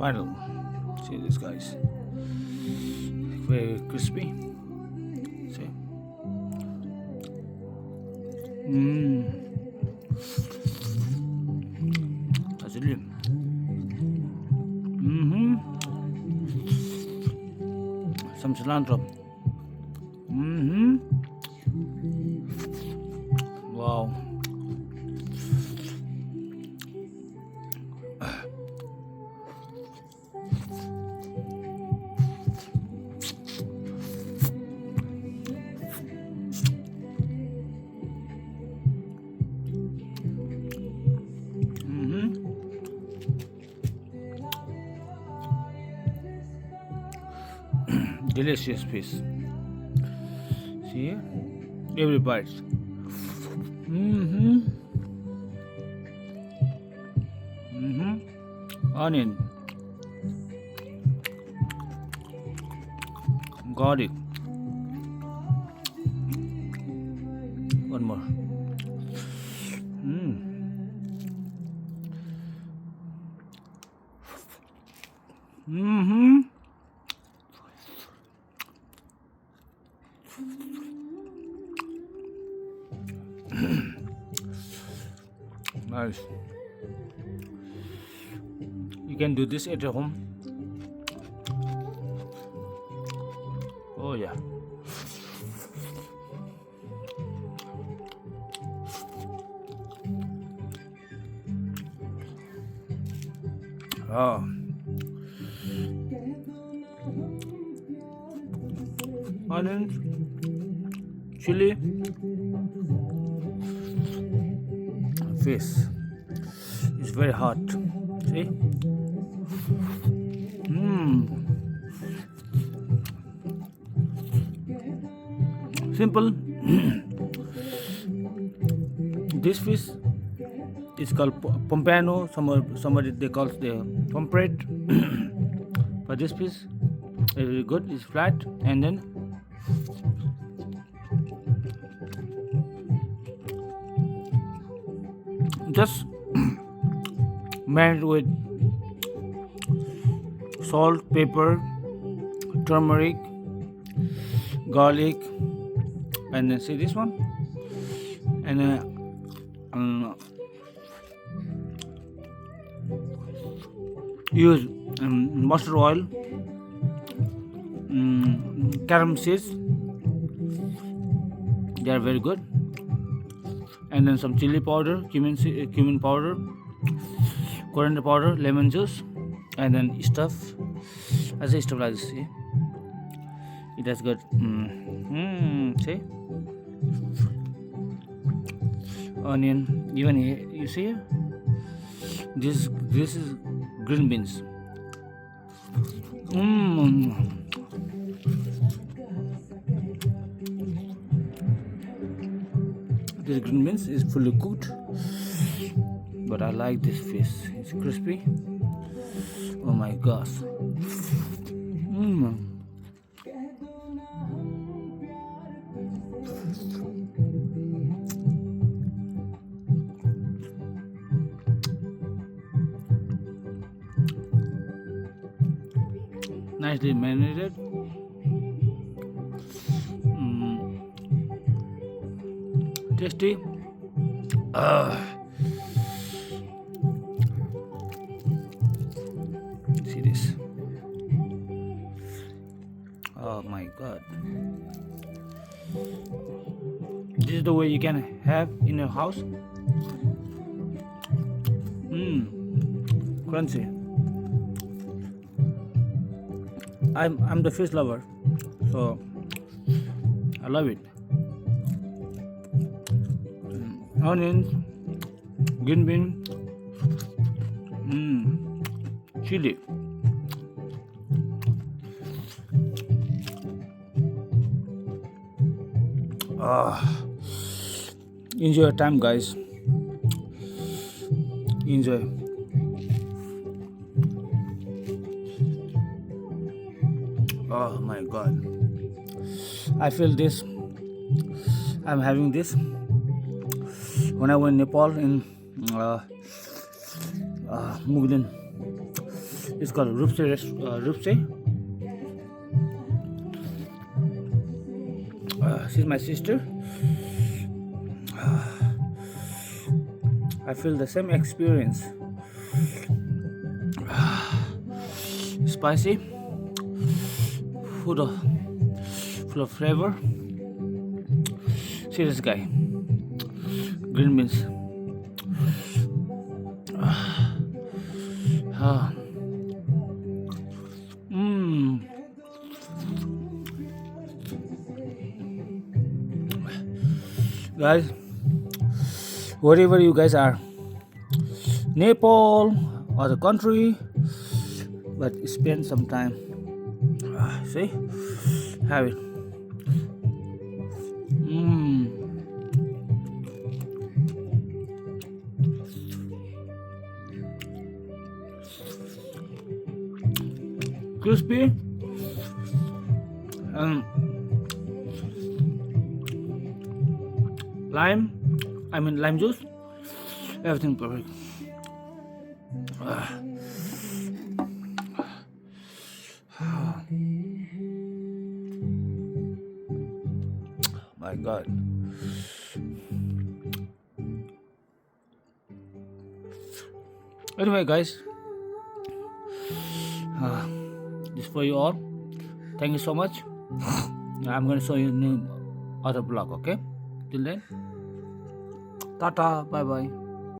Final. See this, guys. Very crispy. See. Actually. Some cilantro. Wow. Delicious fish. See, every bite. Onion, garlic. One more. Nice. You can do this at home. Oh yeah. Oh. Onions, chili, fish. It's very hot. See? Simple. This fish is called pompano. Somebody they call the pomfret. But this fish is very good. It's flat, and then just marinate with salt, pepper, turmeric, garlic, and then see this one, and use mustard oil, carom seeds. They are very good. And then some chili powder, cumin powder, coriander powder, lemon juice, and then stuff. I say stuff like this. See, it has got. See, onion. Even here, you see, this is green beans. This green beans is fully cooked, but I like this fish. It's crispy. Oh my gosh. Nicely marinated. Tasty. See this. Oh my god. This is the way you can have in your house. Crunchy. I'm the fish lover, so I love it. Onions, green bean, chili. Enjoy your time, guys. Enjoy. Oh my god. I feel this. I'm having this when I went Nepal in Mughal It's called Rupse. She's my sister. I feel the same experience. Spicy, full of flavor. See this guy, green beans. Mmm. Guys, wherever you guys are, Nepal or the country, but spend some time. See, have it. Mmm. Crispy and lime juice, everything perfect. My God. Anyway, guys, this for you all. Thank you so much. I'm going to show you new other vlog. Okay, till then, tata, bye bye.